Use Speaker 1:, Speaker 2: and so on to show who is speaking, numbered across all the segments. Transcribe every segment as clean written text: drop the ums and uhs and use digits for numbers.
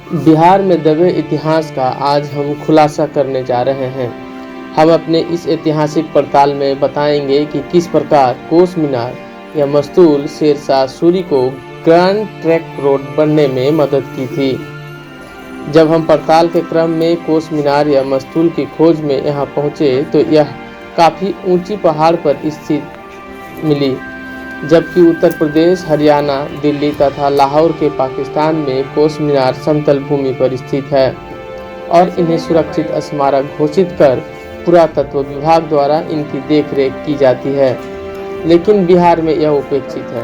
Speaker 1: बिहार में दबे इतिहास का आज हम खुलासा करने जा रहे हैं। हम अपने इस ऐतिहासिक पड़ताल में बताएंगे कि किस प्रकार कोस मीनार या मस्तूल शेरशाह सूरी को ग्रैंड ट्रंक रोड बनने में मदद की थी। जब हम पड़ताल के क्रम में कोस मीनार या मस्तूल की खोज में यहाँ पहुँचे तो यह काफ़ी ऊंची पहाड़ पर स्थित मिली, जबकि उत्तर प्रदेश, हरियाणा, दिल्ली तथा लाहौर के पाकिस्तान में कोस मीनार समतल भूमि पर स्थित है और इन्हें सुरक्षित स्मारक घोषित कर पुरातत्व विभाग द्वारा इनकी देखरेख की जाती है, लेकिन बिहार में यह उपेक्षित है।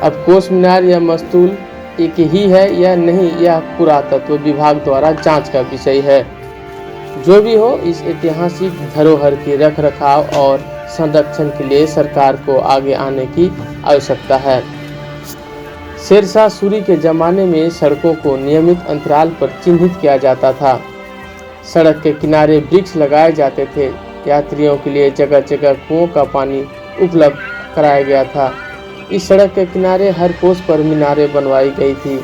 Speaker 1: अब कोस मीनार या मस्तूल एक ही है या नहीं, यह पुरातत्व विभाग द्वारा जांच का विषय है। जो भी हो, इस ऐतिहासिक धरोहर के रखरखाव और संरक्षण के लिए सरकार को आगे आने की आवश्यकता है। शेरशाह सूरी के जमाने में सड़कों को नियमित अंतराल पर चिन्हित किया जाता था। सड़क के किनारे वृक्ष लगाए जाते थे। यात्रियों के लिए जगह जगह कुओं का पानी उपलब्ध कराया गया था। इस सड़क के किनारे हर कोस पर मीनारें बनवाई गई थी।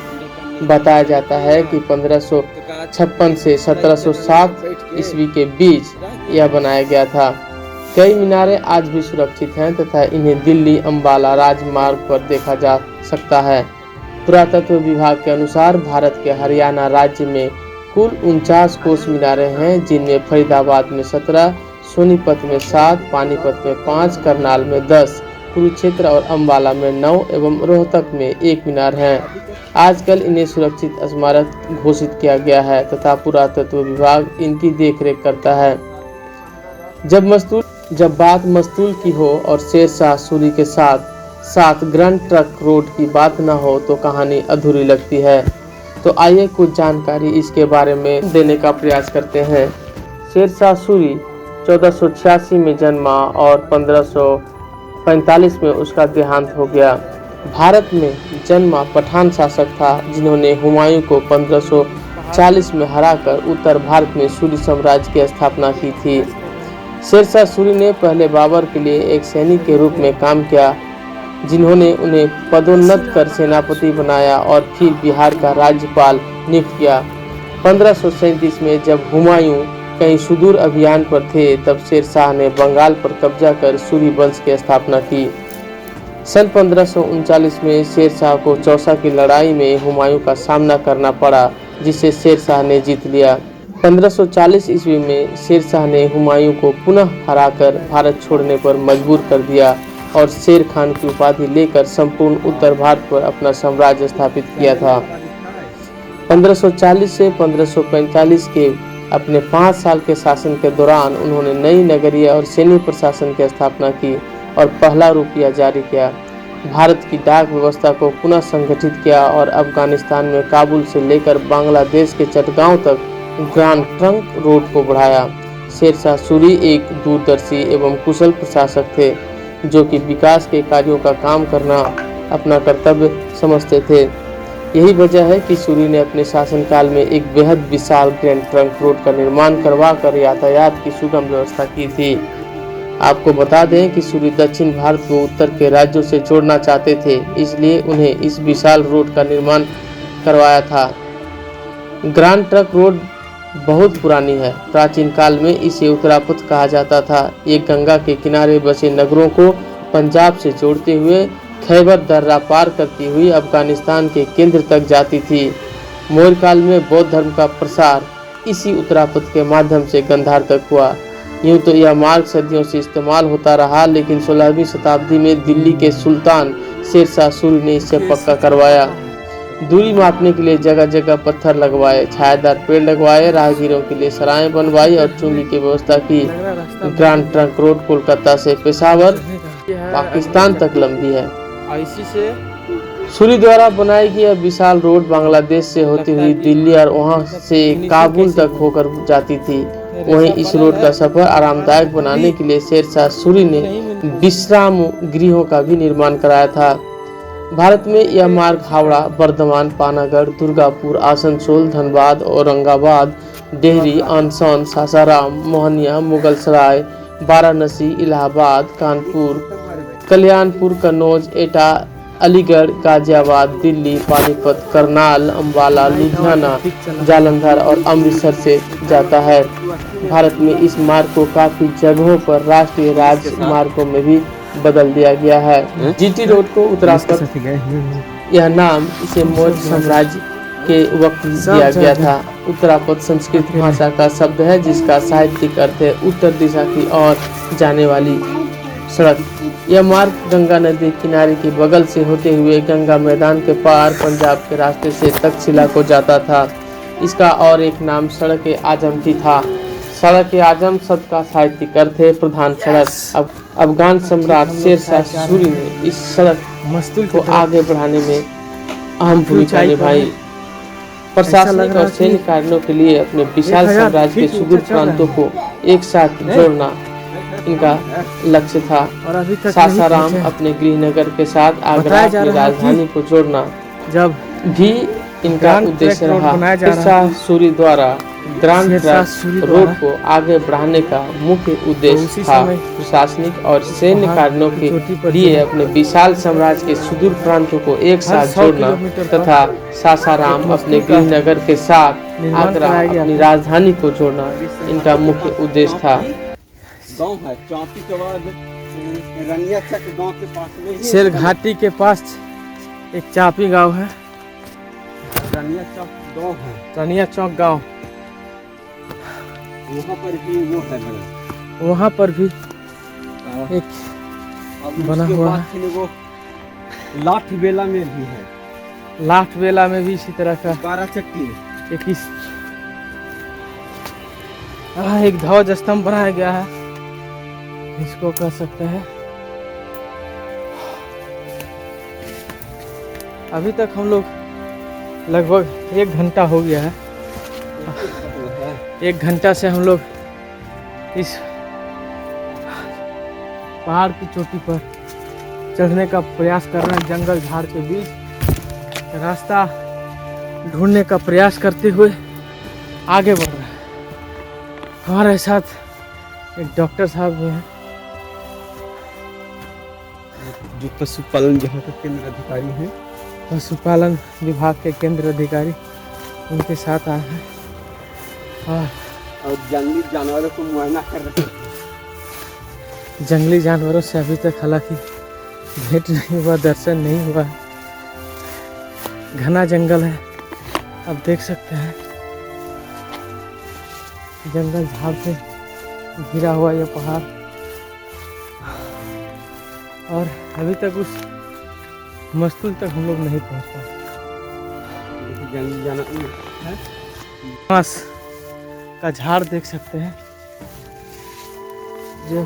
Speaker 1: बताया जाता है कि 1556 से 1707 ईस्वी के बीच यह बनाया गया था। कई मीनारें आज भी सुरक्षित हैं तथा इन्हें दिल्ली अंबाला राजमार्ग पर देखा जा सकता है। पुरातत्व विभाग के अनुसार भारत के हरियाणा राज्य में कुल 49 कोस मीनारें हैं, जिनमें फरीदाबाद में 17, सोनीपत में 7, पानीपत में 5, करनाल में 10, कुरुक्षेत्र और अंबाला में 9 एवं रोहतक में 1 मीनार है। आजकल इन्हें सुरक्षित स्मारक घोषित किया गया है तथा पुरातत्व विभाग इनकी देखरेख करता है। जब बात मस्तूल की हो और शेरशाह सूरी के साथ ग्रैंड ट्रंक रोड की बात न हो तो कहानी अधूरी लगती है। तो आइए कुछ जानकारी इसके बारे में देने का प्रयास करते हैं। शेरशाह सूरी 1486 में जन्मा और 1545 में उसका देहांत हो गया। भारत में जन्मा पठान शासक था, जिन्होंने हुमायूं को 1540 में हराकर उत्तर भारत में सूरी साम्राज्य की स्थापना की थी। शेरशाह सूरी ने पहले बाबर के लिए एक सैनिक के रूप में काम किया, जिन्होंने उन्हें पदोन्नत कर सेनापति बनाया और फिर बिहार का राज्यपाल नियुक्त किया। 1537 में जब हुमायूं कहीं सुदूर अभियान पर थे, तब शेरशाह ने बंगाल पर कब्जा कर सूरी वंश की स्थापना की। सन 1539 में शेरशाह को चौसा की लड़ाई में हुमायूं का सामना करना पड़ा, जिसे शेरशाह ने जीत लिया। 1540 ईस्वी में शेरशाह ने हुमायूं को पुनः हराकर भारत छोड़ने पर मजबूर कर दिया और शेर खान की उपाधि लेकर संपूर्ण उत्तर भारत पर अपना साम्राज्य स्थापित किया था। 1540 से 1545 के अपने 5 साल के शासन के दौरान उन्होंने नई नगरीय और सैन्य प्रशासन की स्थापना की और पहला रुपया जारी किया। भारत की डाक व्यवस्था को पुनः संगठित किया और अफगानिस्तान में काबुल से लेकर बांग्लादेश के चटगांव तक ग्रैंड ट्रंक रोड को बढ़ाया। शेरशाह सूरी एक दूरदर्शी एवं कुशल प्रशासक थे, जो कि विकास के कार्यों का काम करना अपना कर्तव्य समझते थे। यही वजह है कि सूरी ने अपने शासनकाल में एक बेहद विशाल ग्रैंड ट्रंक रोड का निर्माण करवा कर यातायात की सुगम व्यवस्था की थी। आपको बता दें कि सूरी दक्षिण भारत को उत्तर के राज्यों से जोड़ना चाहते थे, इसलिए उन्हें इस विशाल रोड का निर्माण करवाया था। ग्रैंड ट्रंक रोड बहुत पुरानी है। प्राचीन काल में इसे उत्तरापथ कहा जाता था। ये गंगा के किनारे बसे नगरों को पंजाब से जोड़ते हुए खैबर दर्रा पार करती हुई अफगानिस्तान के केंद्र तक जाती थी। मौर्य काल में बौद्ध धर्म का प्रसार इसी उत्तरापथ के माध्यम से गांधार तक हुआ। यूँ तो यह मार्ग सदियों से इस्तेमाल होता रहा, लेकिन 16वीं शताब्दी में दिल्ली के सुल्तान शेरशाह सूरी ने इसे पक्का करवाया। दूरी मापने के लिए जगह जगह पत्थर लगवाए, छायादार पेड़ लगवाए, राहगीरों के लिए सराएं बनवाई और चुंगी की व्यवस्था की। ग्रैंड ट्रंक रोड कोलकाता से पेशावर, पाकिस्तान तक लंबी है। सूरी द्वारा बनाई गई यह विशाल रोड बांग्लादेश से होती हुई दिल्ली और वहां से काबुल तक होकर जाती थी। वहीं इस रोड का सफर आरामदायक बनाने के लिए शेरशाह सूरी ने विश्राम गृहों का भी निर्माण कराया था। भारत में यह मार्ग हावड़ा, बर्धमान, पानागढ़, दुर्गापुर, आसनसोल, धनबाद, औरंगाबाद, डेहरी, आनसान, सासाराम, मोहनिया, मुगलसराय, वाराणसी, इलाहाबाद, कानपुर, कल्याणपुर, कन्नौज, एटा अलीगढ़, गाजियाबाद, दिल्ली, पानीपत, करनाल, अम्बाला, लुधियाना, जालंधर और अमृतसर से जाता है। भारत में इस मार्ग को काफ़ी जगहों पर राष्ट्रीय राजमार्गों में भी बदल दिया गया है। जीटी रोड को उत्तरापथ, यह नाम इसे मौर्य साम्राज्य के वक्त दिया गया था। उत्तरापथ संस्कृत भाषा का शब्द है जिसका साहित्यिक अर्थ है उत्तर दिशा की ओर जाने वाली सड़क। यह मार्ग गंगा नदी किनारे के बगल से होते हुए गंगा मैदान के पार पंजाब के रास्ते से तक्षशिला को जाता था। इसका और एक नाम सड़क ए आजम भी था। सड़क ए आजम शब्द का साहित्यिक अर्थ है प्रधान सड़क। अफगान सम्राट शेरशाह सूरी ने इस सड़क को आगे बढ़ाने में अहम भूमिका निभाई। प्रशासनिक और सैन्य कार्यों के लिए अपने विशाल साम्राज्य के सुदूर प्रांतों को एक साथ जोड़ना इनका लक्ष्य था। सासाराम अपने गृहनगर के साथ आगरा की राजधानी को जोड़ना जब भी इनका उद्देश्य रहा। शेरशाह सूरी द्वारा ग्रांड ट्रंक रोड को आगे बढ़ाने का मुख्य उद्देश्य था प्रशासनिक और सैन्य कार्यों के लिए अपने विशाल साम्राज्य के सुदूर प्रांतों को एक साथ जोड़ना तथा सासाराम अपने गृहनगर के साथ आगरा अपनी राजधानी को जोड़ना इनका मुख्य उद्देश्य था।
Speaker 2: गांव है चौंती के बाद रनिया चक गांव के पास में
Speaker 3: शेर घाटी के पास एक चापी गांव है।
Speaker 2: रनिया चौक गांव है।
Speaker 3: रनिया चौक गांव,
Speaker 2: वहाँ पर भी वो है
Speaker 3: वहाँ पर भी एक बना हुआ है।
Speaker 2: वो लाठ बेला में भी है।
Speaker 3: लाठ बेला में भी इसी तरह का
Speaker 2: 12 चक्की
Speaker 3: एक ध्वज स्तंभ बनाया गया है, इसको कह सकते हैं। अभी तक हम लोग लगभग 1 घंटा हो गया है। 1 घंटा से हम लोग इस पहाड़ की चोटी पर चढ़ने का प्रयास कर रहे हैं। जंगल झाड़ के बीच रास्ता ढूंढने का प्रयास करते हुए आगे बढ़ रहे हैं। हमारे साथ एक डॉक्टर साहब भी हैं
Speaker 2: जो पशुपालन विभाग के केंद्र अधिकारी हैं।
Speaker 3: पशुपालन विभाग के केंद्र अधिकारी उनके साथ आए हैं
Speaker 2: और जंगली जानवरों को मुआयना कर रहे हैं।
Speaker 3: जंगली जानवरों से अभी तक हालांकि भेंट नहीं हुआ, दर्शन नहीं हुआ। घना जंगल है, आप देख सकते हैं। जंगल झाड़ से घिरा हुआ यह पहाड़, और अभी तक उस मस्तूल तक हम लोग नहीं पहुंच पाए।
Speaker 2: जंगली जानवर है,
Speaker 3: बांस का झाड़ देख सकते हैं जो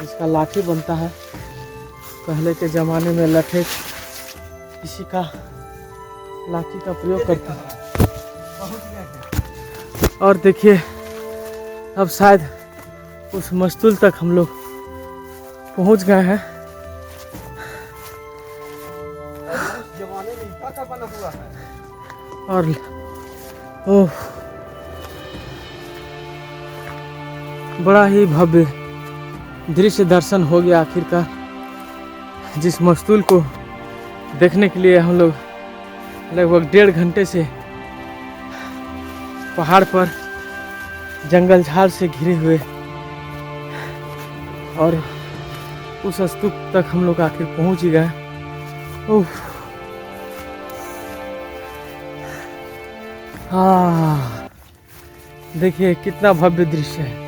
Speaker 3: इसका लाठी बनता है। पहले के ज़माने में लठे किसी का लाठी का प्रयोग करते हैं। और देखिए अब शायद उस मस्तूल तक हम लोग पहुंच गए हैं।
Speaker 2: जमाने में ईंटा का बना हुआ है।
Speaker 3: और ओह, बड़ा ही भव्य दृश्य दर्शन हो गया आखिरकार। जिस मस्तूल को देखने के लिए हम लोग लगभग 1.5 घंटे से पहाड़ पर जंगल झाड़ से घिरे हुए और उस स्तूप तक हम लोग आखिर पहुंच ही गए। देखिए कितना भव्य दृश्य है।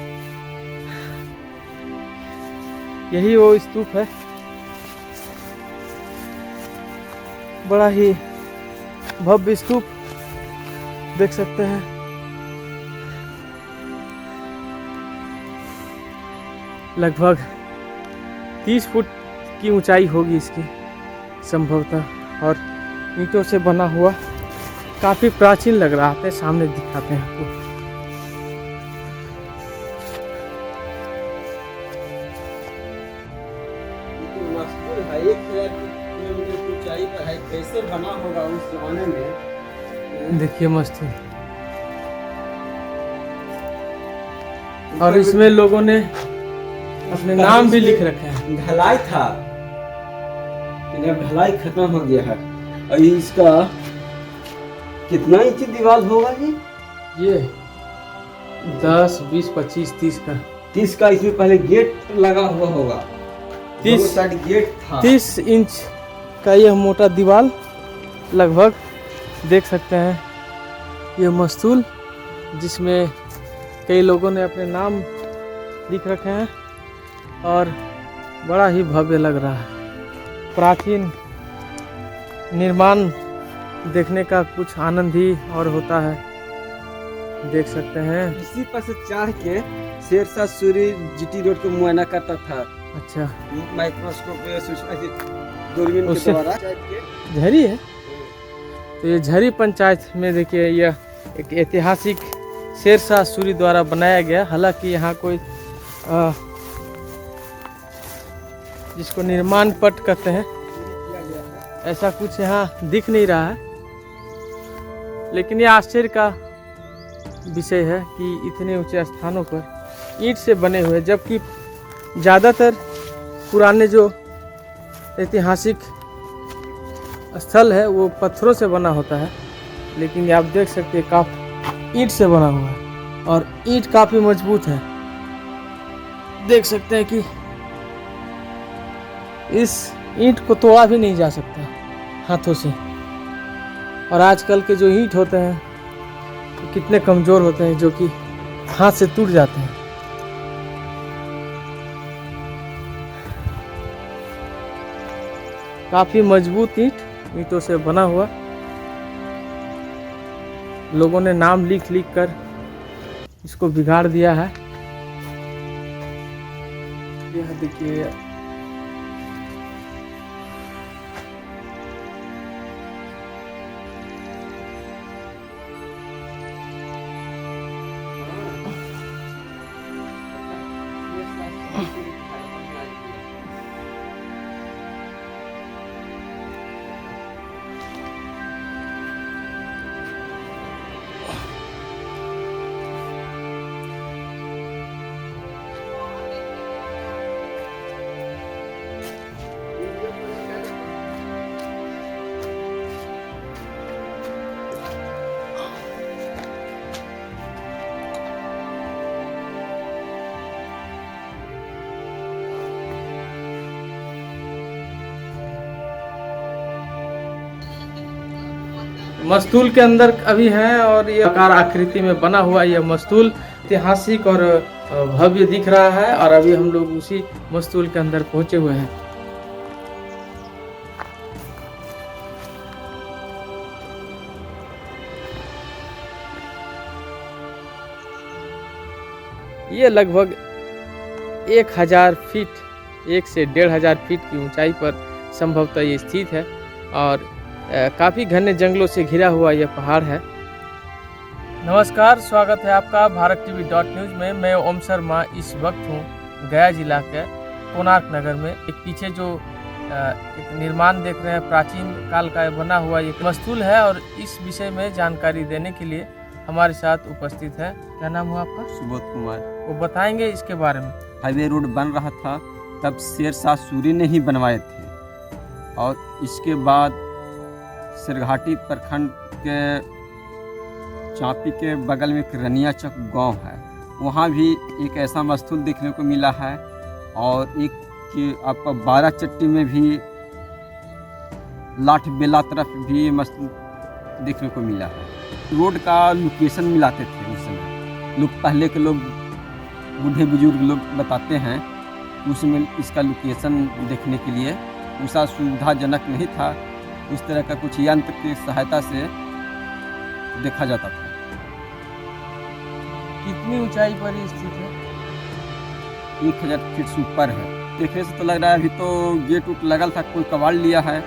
Speaker 3: यही वो स्तूप है, बड़ा ही भव्य स्तूप देख सकते हैं। लगभग 30 फुट की ऊंचाई होगी इसकी संभवतः, और ईंटों से बना हुआ काफी प्राचीन लग रहा है। सामने दिखाते हैं आपको।
Speaker 2: कैसे बना होगा उस जमाने में,
Speaker 3: देखिए मस्त है। और इसमें लोगों ने अपने नाम भी लिख रखे हैं।
Speaker 2: ढलाई था, यह ढलाई खत्म हो गया है। और इसका कितना इंच दीवार होगा जी?
Speaker 3: ये 10, 20, 25, 30 का
Speaker 2: 30 का। इसमें पहले गेट लगा हुआ होगा,
Speaker 3: 30
Speaker 2: दोनों साइड गेट था।
Speaker 3: 30 इंच का यह मोटा दीवार लगभग देख सकते हैं। ये मस्तूल जिसमें कई लोगों ने अपने नाम लिख रखे हैं और बड़ा ही भव्य लग रहा है। प्राचीन निर्माण देखने का कुछ आनंद ही और होता है, देख सकते हैं।
Speaker 2: इसी पर से चढ़ के शेरशाह सूरी जीटी रोड को मुआयना करता था।
Speaker 3: अच्छा,
Speaker 2: माइक्रोस्कोप दूरबीन के
Speaker 3: उससे-
Speaker 2: द्वारा।
Speaker 3: झरी है। तो ये झरी पंचायत में देखिए, यह एक ऐतिहासिक शेरशाह सूरी द्वारा बनाया गया। हालांकि यहाँ कोई जिसको निर्माण पट कहते हैं, ऐसा कुछ यहाँ दिख नहीं रहा है। लेकिन यह आश्चर्य का विषय है कि इतने ऊंचे स्थानों पर ईंट से बने हुए, जबकि ज़्यादातर पुराने जो ऐतिहासिक स्थल है वो पत्थरों से बना होता है। लेकिन आप देख सकते हैं काफ़ी ईंट से बना हुआ है और ईंट काफ़ी मजबूत है। देख सकते हैं कि इस ईंट को तोड़ा भी नहीं जा सकता हाथों से। और आजकल के जो ईंट होते हैं तो कितने कमज़ोर होते हैं, जो कि हाथ से टूट जाते हैं। काफ़ी मजबूत ईंटों से बना हुआ। लोगों ने नाम लिख लिख कर इसको बिगाड़ दिया है। यह देखिए, मस्तूल के अंदर अभी हैं और ये आकार आकृति में बना हुआ यह मस्तूल ऐतिहासिक और भव्य दिख रहा है। और अभी हम लोग उसी मस्तूल के अंदर पहुंचे हुए हैं। ये लगभग 1000 फीट, 1 से 1500 फीट की ऊंचाई पर संभवतः ये स्थित है और काफ़ी घने जंगलों से घिरा हुआ यह पहाड़ है। नमस्कार, स्वागत है आपका भारतTV.न्यूज़ में। मैं ओम शर्मा इस वक्त हूँ गया जिला के कोणार्क नगर में। एक पीछे जो एक निर्माण देख रहे हैं, प्राचीन काल का बना हुआ एक मस्तूल है और इस विषय में जानकारी देने के लिए हमारे साथ उपस्थित है। क्या नाम हुआ आपका?
Speaker 2: सुबोध कुमार।
Speaker 3: वो बताएंगे इसके बारे में।
Speaker 2: हाईवे रोड बन रहा था तब शेरशाह सूरी ने ही बनवाए थे। और इसके बाद सिरघाटी प्रखंड के चांपी के बगल में एक रनियाचक गांव है, वहाँ भी एक ऐसा मस्तूल देखने को मिला है। और एक कि आपका 12 चट्टी में भी लाठ बेला तरफ भी मस्तूल देखने को मिला है। रोड का लोकेशन मिलाते थे उस समय लोग, पहले के लोग, बूढ़े बुजुर्ग लोग बताते हैं। उसमें इसका लोकेशन देखने के लिए उसा सुविधाजनक नहीं था, उस तरह का कुछ यंत्र की सहायता से देखा जाता था।
Speaker 3: कितनी ऊंचाई पर ये स्थित है?
Speaker 2: 1000 फीट से ऊपर है। देखने से तो लग रहा है अभी तो गेट उट लगल था, कोई कबाड़ लिया है,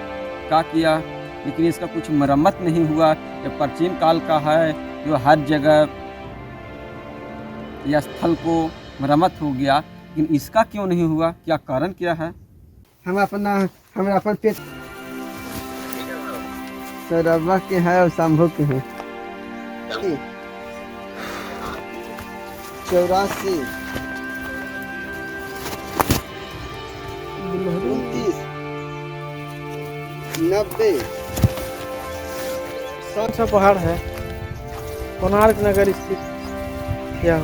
Speaker 2: क्या किया, लेकिन इसका कुछ मरम्मत नहीं हुआ। ये प्राचीन काल का है, जो हर जगह या स्थल को मरम्मत हो गया, लेकिन इसका क्यों नहीं हुआ, क्या कारण क्या है?
Speaker 4: हम अपन पेट सरवा के है और शंभू के हैं। 84 29 90।
Speaker 3: कौन सा पहाड़ है? कोणार्क नगर स्थित क्या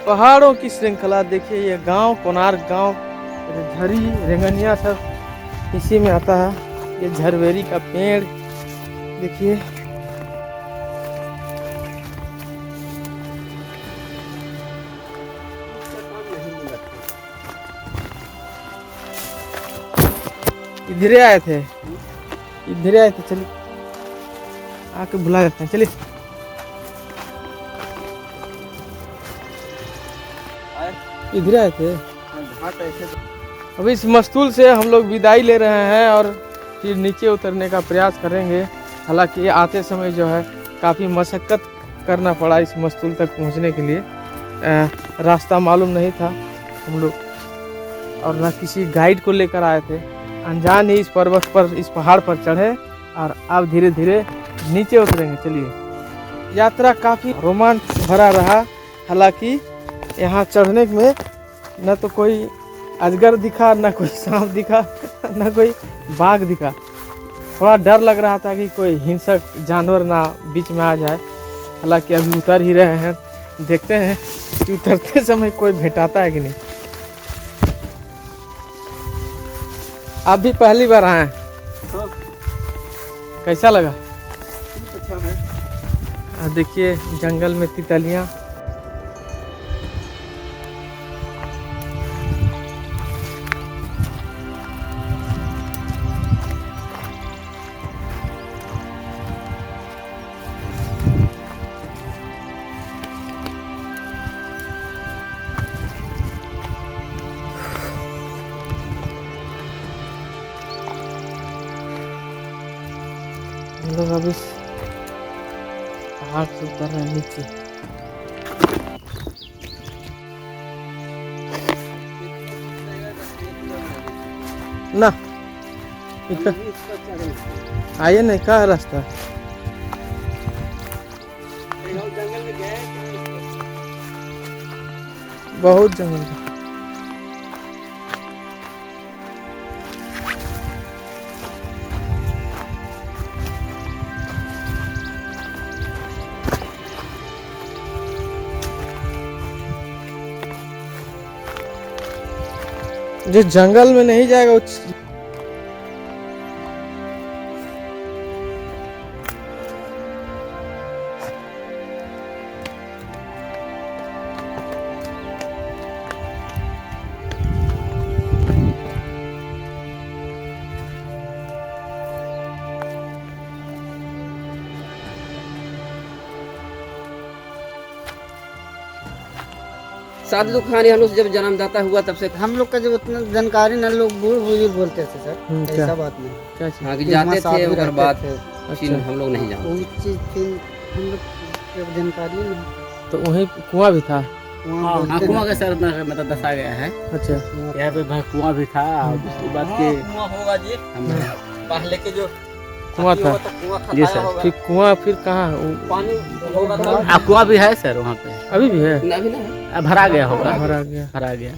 Speaker 3: पहाड़ों की श्रृंखला। देखिए ये गांव कोणार्क गांव, झरी रेंगनिया सब इसी में आता है। ये झरवेरी का पेड़ देखिए। इधरे आए थे, इधरे आए थे, चलिए आके बुला जाते हैं, चलिए। इधर आए थे। अभी इस मस्तूल से हम लोग विदाई ले रहे हैं और फिर नीचे उतरने का प्रयास करेंगे। हालांकि आते समय जो है काफ़ी मशक्क़त करना पड़ा इस मस्तूल तक पहुंचने के लिए। रास्ता मालूम नहीं था हम लोग, और ना किसी गाइड को लेकर आए थे। अनजान ही इस पर्वत पर, इस पहाड़ पर चढ़े और अब धीरे धीरे नीचे उतरेंगे। चलिए। यात्रा काफ़ी रोमांच भरा रहा। हालांकि यहाँ चढ़ने में न तो कोई अजगर दिखा, न कोई सांप दिखा, न कोई बाघ दिखा। थोड़ा डर लग रहा था कि कोई हिंसक जानवर ना बीच में आ जाए। हालांकि अभी उतर ही रहे हैं, देखते हैं कि उतरते समय कोई भेटाता है कि नहीं। आप भी पहली बार आए हैं, कैसा लगा? देखिए जंगल में तितलियाँ। हम लोग अभी पहाड़ से उतर रहे हैं नीचे। ना आइए नहीं, कहाँ है रास्ता? बहुत जंगल है। जो जंगल में नहीं जाएगा वो
Speaker 5: शादी तो कहानी हम लोग जब जन्मदाता हुआ तब से
Speaker 4: हम लोग का जब उतना जानकारी न, लोग बूढ़ बुजुर्ग बोलते थे सर। ऐसा बात नहीं।
Speaker 3: क्या चीज़?
Speaker 5: हाँ कि जाते थे, उसके बाद
Speaker 3: अच्छा।
Speaker 5: हम लोग नहीं जानते।
Speaker 4: वो चीज फिर हम लोग जब जानकारी नहीं,
Speaker 3: तो वहीं कुआं भी था।
Speaker 4: वहाँ
Speaker 5: हाँ
Speaker 4: बोलते
Speaker 5: कुआं
Speaker 4: थे।
Speaker 5: का सर मतलब दसा गया है।
Speaker 3: अच्छा।
Speaker 5: यहाँ पे कुआं भी था। उसके बाद के होगा जी पहले के जो
Speaker 3: कुआं था।
Speaker 5: जी सर।
Speaker 3: फिर कुआं फिर कहाँ?
Speaker 5: आप कुआं भी है सर वहाँ पे?
Speaker 3: अभी भी है?
Speaker 5: अभी नहीं, भरा गया होगा।
Speaker 3: भरा गया।
Speaker 5: भरा गया।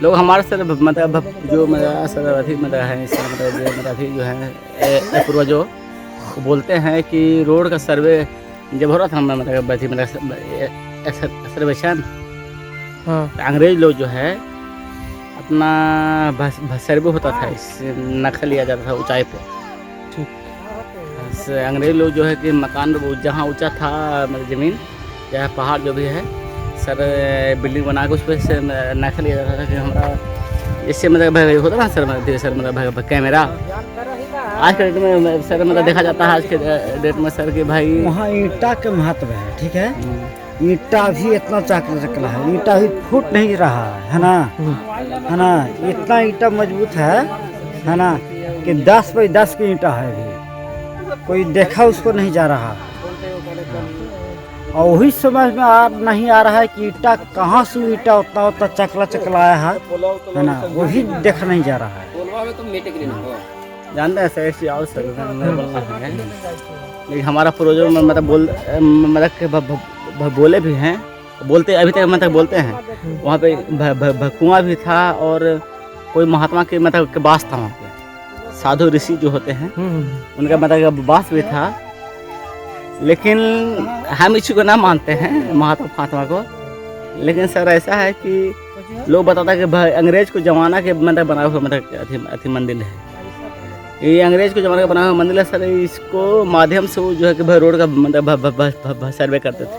Speaker 5: लोग हमारे सर मतलब जो मतलब सर अधिक मतलब है सर मतलब अधिक जो है पूर्वजों वो बोलते हैं कि रोड का सर्वे जब हो रहा था मतलब सर्वेक्षण,
Speaker 3: हाँ।
Speaker 5: अंग्रेज लोग जो है अपना सर्वे होता था, इस नक्शा लिया जाता था ऊंचाई पे।
Speaker 3: ठीक।
Speaker 5: अंग्रेज लोग जो है कि मकान जहाँ ऊंचा था मतलब ज़मीन या पहाड़ जो भी है सर बिल्डिंग बना के उस पर से नक्शा लिया जाता था कि हमारा इससे मतलब होता ना सर मतलब कैमरा। आज के डेट में सर मतलब देखा जाता है आज के डेट में सर कि भाई
Speaker 6: वहाँ ईंटा के महत्व है। ठीक है, ईंटा भी इतना चकला है, ईंटा भी फूट नहीं रहा है ना, है ना। इतना ईंटा मजबूत है ना कि 10 बाई 10 की ईंटा है। अभी कोई देखा उसको नहीं जा रहा, और वही समझ में नहीं आ रहा है कि ईंटा कहाँ से ईंटा उतना चकला आया है ना, वो भी देखा नहीं जा रहा है।
Speaker 5: जानते हैं सर ऐसी और सर लेकिन हमारा पूर्वजों में मतलब बोले भी हैं बोलते अभी तक मतलब बोलते हैं। वहाँ पे कुआं भी था और कोई महात्मा के मतलब के वास था वहाँ पे, साधु ऋषि जो होते हैं उनका मतलब वास भी था। लेकिन हम इसी को ना मानते हैं महात्मा फात्मा को। लेकिन सर ऐसा है कि लोग बताता है कि भाई अंग्रेज को जमाना के मतलब बना हुआ मतलब अथी मंदिर है। ये अंग्रेज को जमाना का बना हुआ मंदिर है सर। इसको माध्यम से वो जो है कि भाई रोड का मतलब सर्वे करते थे,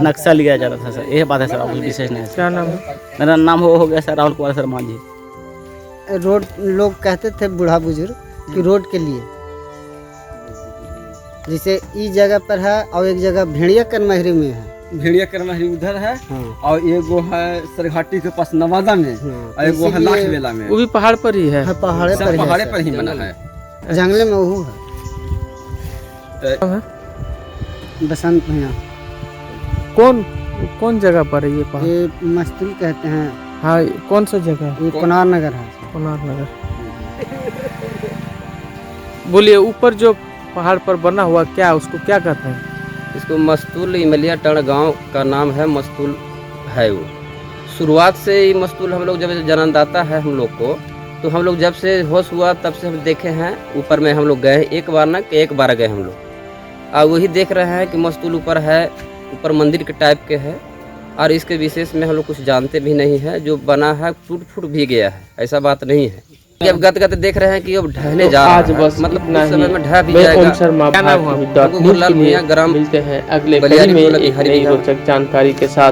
Speaker 5: नक्शा लिया जाता था सर। ये बात है सर, और कुछ विशेष नहीं है।
Speaker 3: क्या नाम है?
Speaker 5: मेरा नाम हो गया सर राहुल कुमार शर्मा जी।
Speaker 4: रोड लोग कहते थे बूढ़ा बुजुर्ग कि रोड के लिए, जैसे इस जगह पर है और एक जगह भेड़िया कनमहरी में है।
Speaker 2: भेड़िया करमहरी उधर है और एगो है सरघाटी के पास नवादा में और एगो है लाठबेला में।
Speaker 1: वो भी पहाड़ पर ही है।
Speaker 4: पहाड़े पर
Speaker 2: पहाड़े पर ही बना है,
Speaker 4: जंगले में वो है। बसंत भैया
Speaker 3: कौन जगह पर है ये पहाड़?
Speaker 4: ये मस्तूल कहते हैं।
Speaker 3: हाँ, कौन सा जगह है?
Speaker 4: ये कोनार नगर है।
Speaker 3: कोनार नगर। बोलिए, ऊपर जो पहाड़ पर बना हुआ क्या, उसको क्या कहते हैं?
Speaker 7: इसको मस्तूल इमलिया टण गांव का नाम है, मस्तूल है वो। शुरुआत से ही मस्तूल हम लोग जब जन्मदाता है हम लोग को, तो हम लोग जब से होश हुआ तब से हम देखे हैं। ऊपर में हम लोग गए एक बार ना कि एक बार गए हम लोग, और वही देख रहे हैं कि मस्तूल ऊपर है, ऊपर मंदिर के टाइप के है। और इसके विशेष में हम लोग कुछ जानते भी नहीं है। जो बना है टूट फूट भी गया है, ऐसा बात नहीं है। अब गत देख रहे हैं कि अब ढहने जा रहा
Speaker 1: आज
Speaker 7: है,
Speaker 1: बस
Speaker 7: मतलब
Speaker 1: इतना
Speaker 7: कुछ समय
Speaker 1: ही।
Speaker 7: में ढह भी
Speaker 1: मैं
Speaker 7: जाएगा।
Speaker 1: ओम शर्मा भारती.न्यूज़ के लिए मिलते हैं अगले कड़ी में एक नई रोचक जानकारी के साथ।